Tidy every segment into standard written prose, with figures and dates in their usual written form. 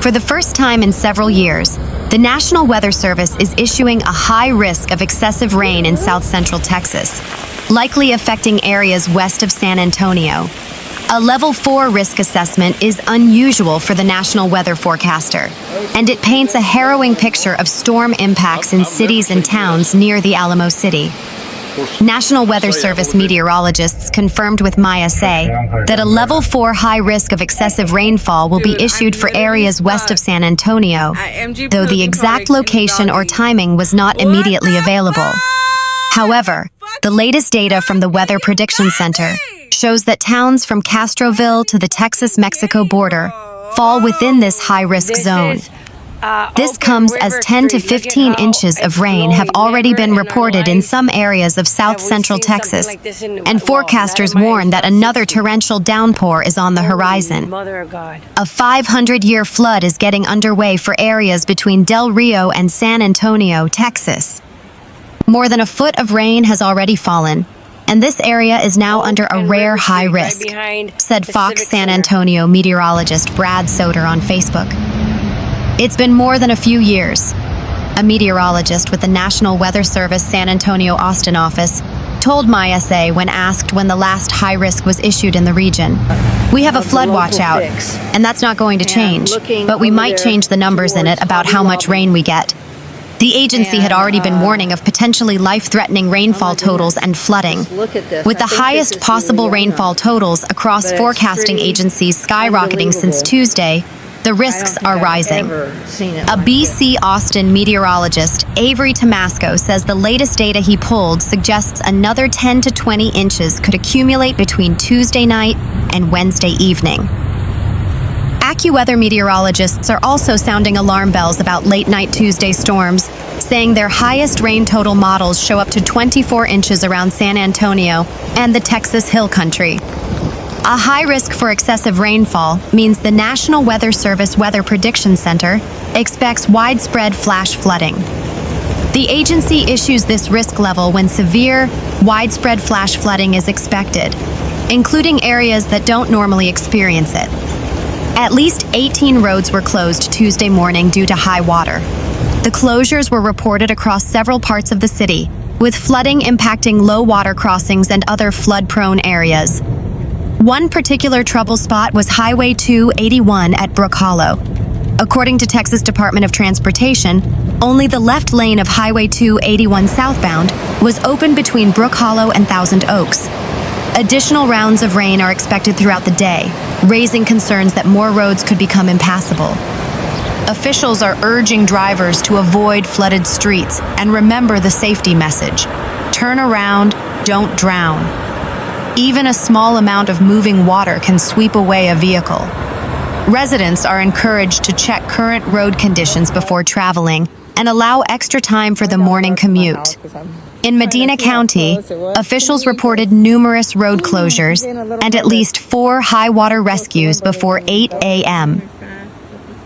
For the first time in several years, the National Weather Service is issuing a high risk of excessive rain in south-central Texas, likely affecting areas west of San Antonio. A Level 4 risk assessment is unusual for the national weather forecaster, and it paints a harrowing picture of storm impacts in cities and towns near the Alamo City. National Weather Service meteorologists confirmed with Maya Say that a Level 4 high risk of excessive rainfall will be issued for areas west of San Antonio, though the exact location or timing was not immediately available. However, the latest data from the Weather Prediction Center shows that towns from Castroville to the Texas-Mexico border fall within this high-risk zone. This comes as 10 to 15 inches of rain have already been reported in some areas of south-central Texas, and forecasters warn that another torrential downpour is on the horizon. A 500-year flood is getting underway for areas between Del Rio and San Antonio, Texas. More than a foot of rain has already fallen, and this area is now under a rare high risk, said Fox San Antonio meteorologist Brad Soder on Facebook. It's been more than a few years. A meteorologist with the National Weather Service San Antonio Austin office told Maya Say when asked when the last high risk was issued in the region. We have a flood watch out, and that's not going to change, but we might change the numbers in it about how much rain we get. The agency had already been warning of potentially life-threatening rainfall totals and flooding. With the highest possible rainfall totals across forecasting agencies skyrocketing since Tuesday, the risks are rising. A BC Austin meteorologist, Avery Tomasco, says the latest data he pulled suggests another 10 to 20 inches could accumulate between Tuesday night and Wednesday evening. AccuWeather meteorologists are also sounding alarm bells about late-night Tuesday storms, saying their highest rain total models show up to 24 inches around San Antonio and the Texas Hill Country. A high risk for excessive rainfall means the National Weather Service Weather Prediction Center expects widespread flash flooding. The agency issues this risk level when severe, widespread flash flooding is expected, including areas that don't normally experience it. At least 18 roads were closed Tuesday morning due to high water. The closures were reported across several parts of the city, with flooding impacting low water crossings and other flood-prone areas. One particular trouble spot was Highway 281 at Brook Hollow. According to Texas Department of Transportation, only the left lane of Highway 281 southbound was open between Brook Hollow and Thousand Oaks. Additional rounds of rain are expected throughout the day, raising concerns that more roads could become impassable. Officials are urging drivers to avoid flooded streets and remember the safety message: turn around, don't drown. Even a small amount of moving water can sweep away a vehicle. Residents are encouraged to check current road conditions before traveling and allow extra time for the morning commute. In Medina County, officials reported numerous road closures and at least 4 high-water rescues before 8 a.m.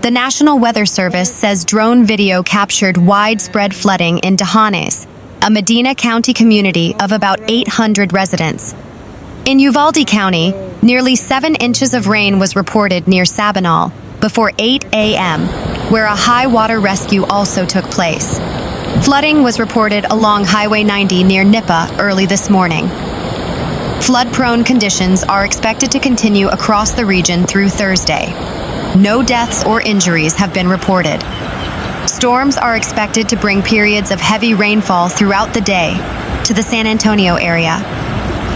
The National Weather Service says drone video captured widespread flooding in Tejanes, a Medina County community of about 800 residents. In Uvalde County, nearly 7 inches of rain was reported near Sabinal before 8 a.m., where a high-water rescue also took place. Flooding was reported along Highway 90 near Knippa early this morning. Flood-prone conditions are expected to continue across the region through Thursday. No deaths or injuries have been reported. Storms are expected to bring periods of heavy rainfall throughout the day to the San Antonio area.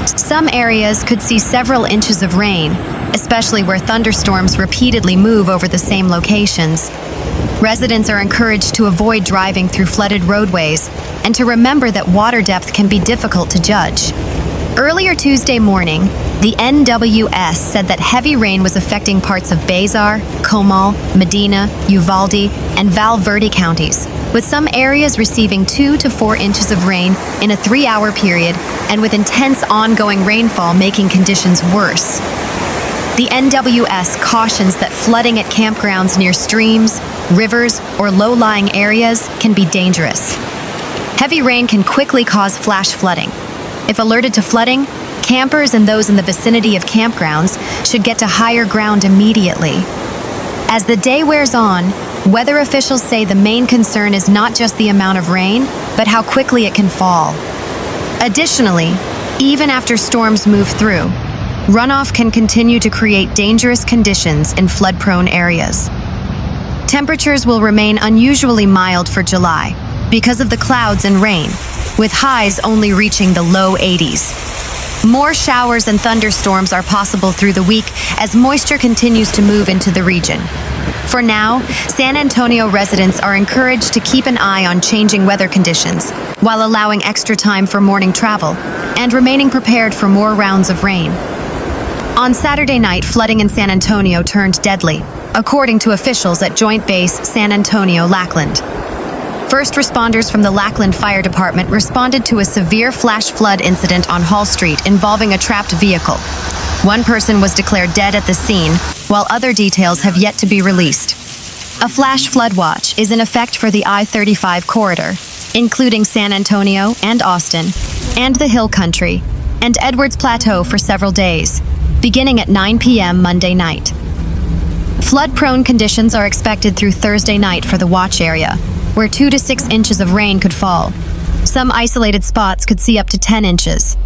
Some areas could see several inches of rain, especially where thunderstorms repeatedly move over the same locations. Residents are encouraged to avoid driving through flooded roadways and to remember that water depth can be difficult to judge. Earlier Tuesday morning, the NWS said that heavy rain was affecting parts of Bexar, Comal, Medina, Uvalde, and Val Verde counties, with some areas receiving 2 to 4 inches of rain in a 3-hour period and with intense ongoing rainfall making conditions worse. The NWS cautions that flooding at campgrounds near streams, rivers, or low-lying areas can be dangerous. Heavy rain can quickly cause flash flooding. If alerted to flooding, campers and those in the vicinity of campgrounds should get to higher ground immediately. As the day wears on, weather officials say the main concern is not just the amount of rain, but how quickly it can fall. Additionally, even after storms move through, runoff can continue to create dangerous conditions in flood-prone areas. Temperatures will remain unusually mild for July because of the clouds and rain, with highs only reaching the low 80s. More showers and thunderstorms are possible through the week as moisture continues to move into the region. For now, San Antonio residents are encouraged to keep an eye on changing weather conditions while allowing extra time for morning travel and remaining prepared for more rounds of rain. On Saturday night, flooding in San Antonio turned deadly, according to officials at Joint Base San Antonio-Lackland. First responders from the Lackland Fire Department responded to a severe flash flood incident on Hall Street involving a trapped vehicle. One person was declared dead at the scene, while other details have yet to be released. A flash flood watch is in effect for the I-35 corridor, including San Antonio and Austin, and the Hill Country, and Edwards Plateau for several days, beginning at 9 p.m. Monday night. Flood-prone conditions are expected through Thursday night for the watch area, where 2 to 6 inches of rain could fall. Some isolated spots could see up to 10 inches.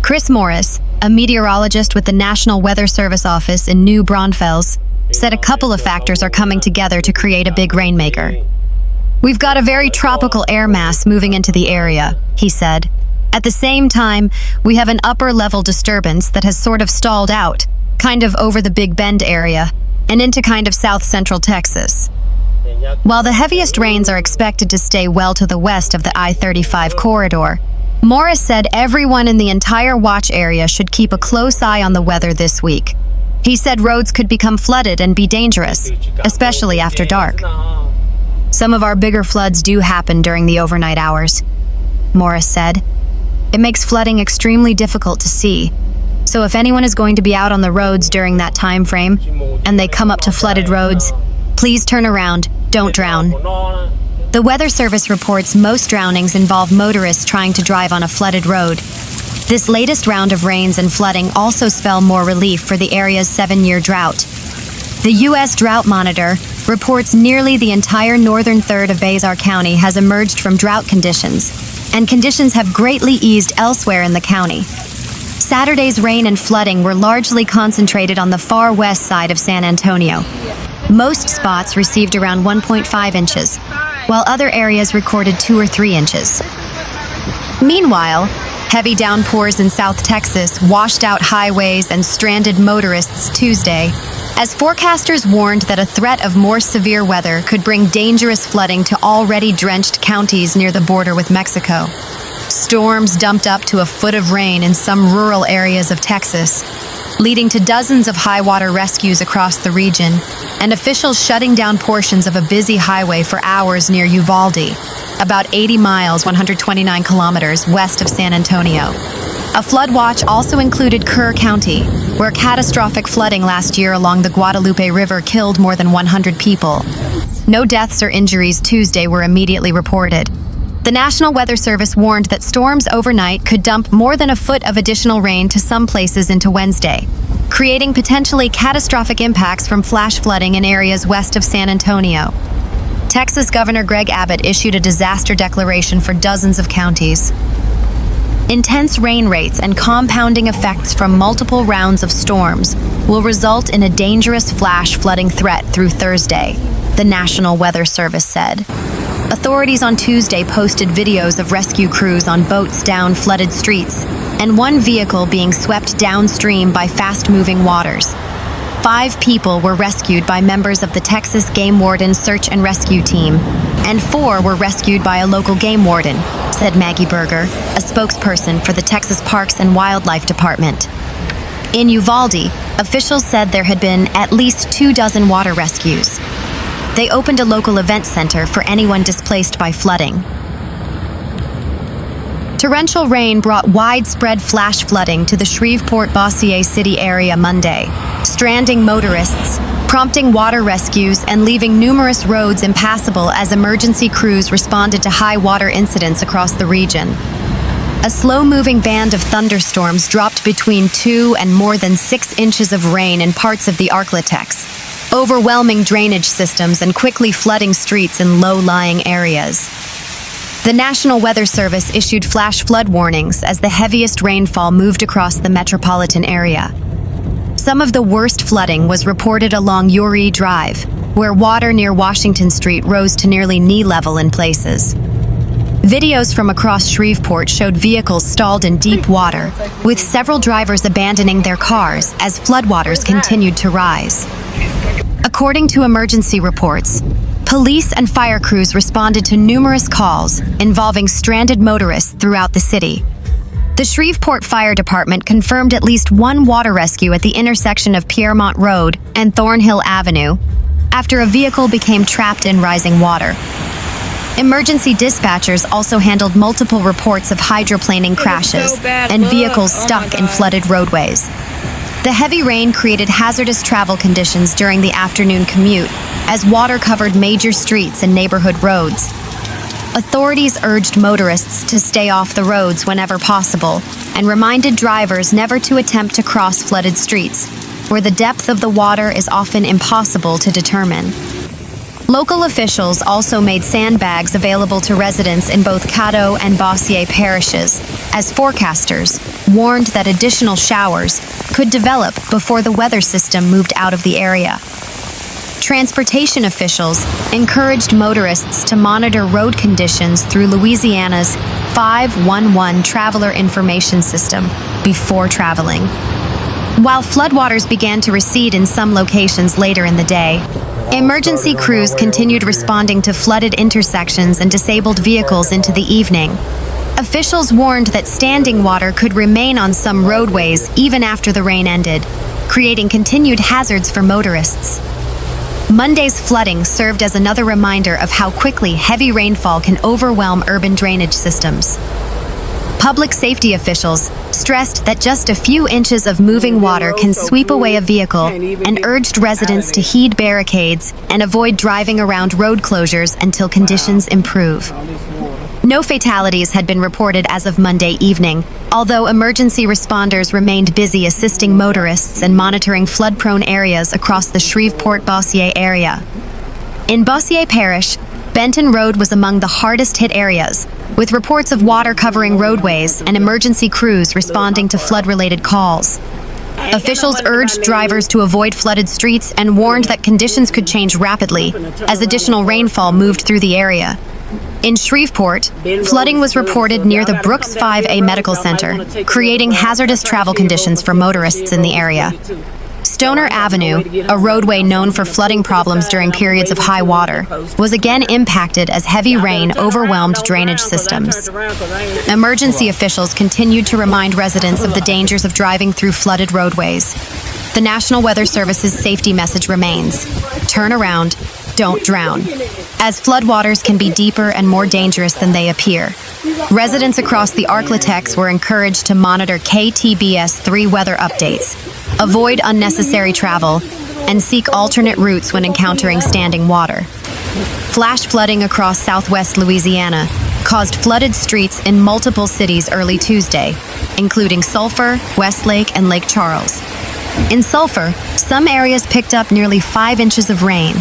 Chris Morris, a meteorologist with the National Weather Service office in New Braunfels, said a couple of factors are coming together to create a big rainmaker. "We've got a very tropical air mass moving into the area," he said. "At the same time, we have an upper-level disturbance that has sort of stalled out, kind of over the Big Bend area, and into kind of south-central Texas." While the heaviest rains are expected to stay well to the west of the I-35 corridor, Morris said everyone in the entire watch area should keep a close eye on the weather this week. He said roads could become flooded and be dangerous, especially after dark. "Some of our bigger floods do happen during the overnight hours," Morris said. "It makes flooding extremely difficult to see. So if anyone is going to be out on the roads during that time frame, and they come up to flooded roads, please turn around, don't drown." The Weather Service reports most drownings involve motorists trying to drive on a flooded road. This latest round of rains and flooding also spell more relief for the area's 7-year drought. The U.S. Drought Monitor reports nearly the entire northern third of Bexar County has emerged from drought conditions, and conditions have greatly eased elsewhere in the county. Saturday's rain and flooding were largely concentrated on the far west side of San Antonio. Most spots received around 1.5 inches, while other areas recorded 2 or 3 inches. Meanwhile, heavy downpours in South Texas washed out highways and stranded motorists Tuesday, as forecasters warned that a threat of more severe weather could bring dangerous flooding to already drenched counties near the border with Mexico. Storms dumped up to a foot of rain in some rural areas of Texas, leading to dozens of high-water rescues across the region, and officials shutting down portions of a busy highway for hours near Uvalde, about 80 miles, 129 kilometers west of San Antonio. A flood watch also included Kerr County, where catastrophic flooding last year along the Guadalupe River killed more than 100 people. No deaths or injuries Tuesday were immediately reported. The National Weather Service warned that storms overnight could dump more than a foot of additional rain to some places into Wednesday, creating potentially catastrophic impacts from flash flooding in areas west of San Antonio. Texas Governor Greg Abbott issued a disaster declaration for dozens of counties. Intense rain rates and compounding effects from multiple rounds of storms will result in a dangerous flash flooding threat through Thursday, the National Weather Service said. Authorities on Tuesday posted videos of rescue crews on boats down flooded streets and one vehicle being swept downstream by fast-moving waters. 5 people were rescued by members of the Texas Game Warden Search and Rescue Team, and 4 were rescued by a local game warden, said Maggie Berger, a spokesperson for the Texas Parks and Wildlife Department. In Uvalde, officials said there had been at least 24 water rescues. They opened a local event center for anyone displaced by flooding. Torrential rain brought widespread flash flooding to the Shreveport-Bossier City area Monday, stranding motorists, prompting water rescues, and leaving numerous roads impassable as emergency crews responded to high water incidents across the region. A slow-moving band of thunderstorms dropped between 2 and more than 6 inches of rain in parts of the ArkLaTex, overwhelming drainage systems and quickly flooding streets in low-lying areas. The National Weather Service issued flash flood warnings as the heaviest rainfall moved across the metropolitan area. Some of the worst flooding was reported along Youree Drive, where water near Washington Street rose to nearly knee level in places. Videos from across Shreveport showed vehicles stalled in deep water, with several drivers abandoning their cars as floodwaters continued to rise. According to emergency reports, police and fire crews responded to numerous calls involving stranded motorists throughout the city. The Shreveport Fire Department confirmed at least one water rescue at the intersection of Piermont Road and Thornhill Avenue after a vehicle became trapped in rising water. Emergency dispatchers also handled multiple reports of hydroplaning crashes and vehicles stuck in flooded roadways. The heavy rain created hazardous travel conditions during the afternoon commute as water covered major streets and neighborhood roads. Authorities urged motorists to stay off the roads whenever possible and reminded drivers never to attempt to cross flooded streets, where the depth of the water is often impossible to determine. Local officials also made sandbags available to residents in both Caddo and Bossier parishes, as forecasters warned that additional showers could develop before the weather system moved out of the area. Transportation officials encouraged motorists to monitor road conditions through Louisiana's 511 Traveler Information System before traveling. While floodwaters began to recede in some locations later in the day, emergency crews continued responding to flooded intersections and disabled vehicles into the evening. Officials warned that standing water could remain on some roadways even after the rain ended, creating continued hazards for motorists. Monday's flooding served as another reminder of how quickly heavy rainfall can overwhelm urban drainage systems. Public safety officials stressed that just a few inches of moving water can sweep away a vehicle and urged residents to heed barricades and avoid driving around road closures until conditions improve. No fatalities had been reported as of Monday evening, although emergency responders remained busy assisting motorists and monitoring flood-prone areas across the Shreveport-Bossier area. In Bossier Parish, Benton Road was among the hardest-hit areas, with reports of water covering roadways and emergency crews responding to flood-related calls. Officials urged drivers to avoid flooded streets and warned that conditions could change rapidly as additional rainfall moved through the area. In Shreveport, flooding was reported near the Brooks 5A Medical Center, creating hazardous travel conditions for motorists in the area. Stoner Avenue, a roadway known for flooding problems during periods of high water, was again impacted as heavy rain overwhelmed drainage systems. Emergency officials continued to remind residents of the dangers of driving through flooded roadways. The National Weather Service's safety message remains: turn around, don't drown, as floodwaters can be deeper and more dangerous than they appear. Residents across the ArkLaTex were encouraged to monitor KTBS 3 weather updates, avoid unnecessary travel, and seek alternate routes when encountering standing water. Flash flooding across southwest Louisiana caused flooded streets in multiple cities early Tuesday, including Sulphur, Westlake, and Lake Charles. In Sulphur, some areas picked up nearly 5 inches of rain,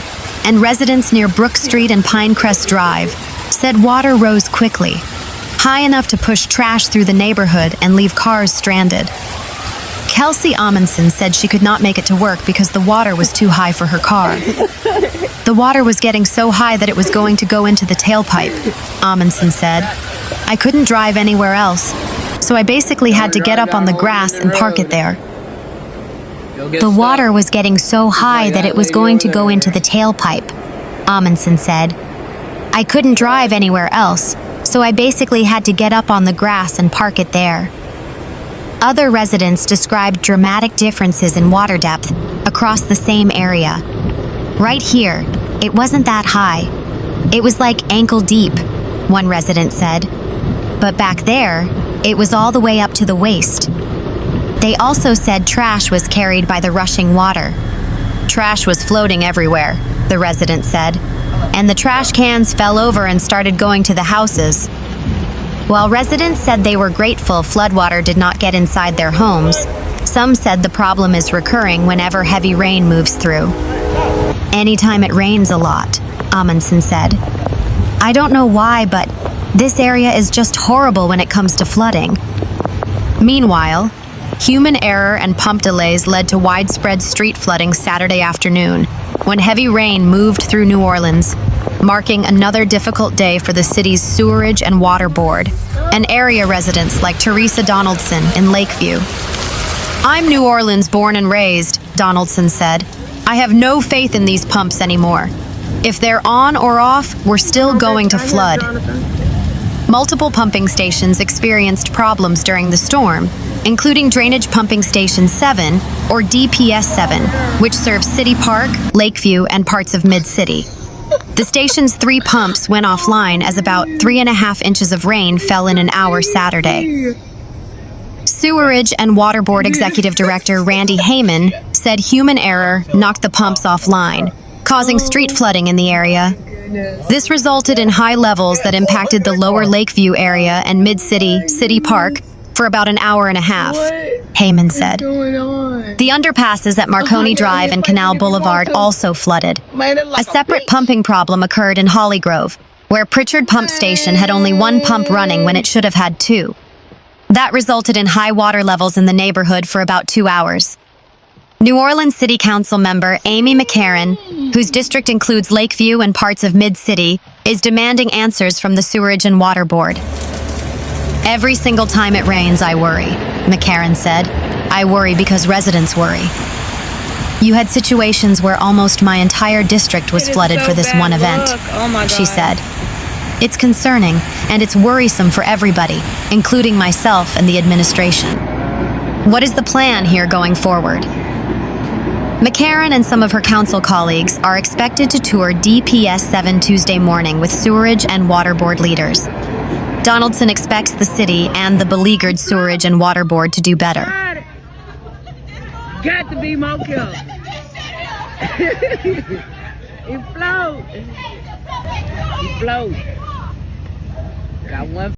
and residents near Brook Street and Pinecrest Drive said water rose quickly, high enough to push trash through the neighborhood and leave cars stranded. Kelsey Amundsen said she could not make it to work because the water was too high for her car. The water was getting so high that it was going to go into the tailpipe, Amundsen said. I couldn't drive anywhere else, so I basically had to get up on the grass and park it there. The water was getting so high that it was going to go into the tailpipe, Amundsen said. I couldn't drive anywhere else, so I basically had to get up on the grass and park it there. Other residents described dramatic differences in water depth across the same area. Right here, it wasn't that high. It was like ankle deep, one resident said. But back there, it was all the way up to the waist. They also said trash was carried by the rushing water. Trash was floating everywhere, the resident said, and the trash cans fell over and started going to the houses. While residents said they were grateful floodwater did not get inside their homes, some said the problem is recurring whenever heavy rain moves through. anytime it rains a lot, Amundsen said. I don't know why, but this area is just horrible when it comes to flooding. Meanwhile, human error and pump delays led to widespread street flooding Saturday afternoon, when heavy rain moved through New Orleans, marking another difficult day for the city's Sewerage and Water Board and area residents like Teresa Donaldson in Lakeview. I'm New Orleans born and raised, Donaldson said. I have no faith in these pumps anymore. If they're on or off, we're still going to flood. Multiple pumping stations experienced problems during the storm, including Drainage Pumping Station 7, or DPS 7, which serves City Park, Lakeview, and parts of Mid-City. The station's 3 pumps went offline as about 3.5 inches of rain fell in an hour Saturday. Sewerage and Water Board Executive Director Randy Heyman said human error knocked the pumps offline, causing street flooding in the area. This resulted in high levels that impacted the lower Lakeview area and Mid-City, City Park, for about an hour and a half, Heyman said. The underpasses at Marconi Drive and Canal Boulevard also flooded. A separate pumping problem occurred in Hollygrove, where Pritchard Pump Station had only 1 pump running when it should have had 2. That resulted in high water levels in the neighborhood for about 2 hours. New Orleans City Council member Amy McCarran, whose district includes Lakeview and parts of Mid-City, is demanding answers from the Sewerage and Water Board. Every single time it rains, I worry, McCarran said. I worry because residents worry. You had situations where almost my entire district was flooded for this one event, she said. It's concerning, and it's worrisome for everybody, including myself and the administration. What is the plan here going forward? McCarran and some of her council colleagues are expected to tour DPS 7 Tuesday morning with Sewerage and Water Board leaders. Donaldson expects the city and the beleaguered Sewerage and Water Board to do better. Got to be more careful. It floats. It floats. Got one.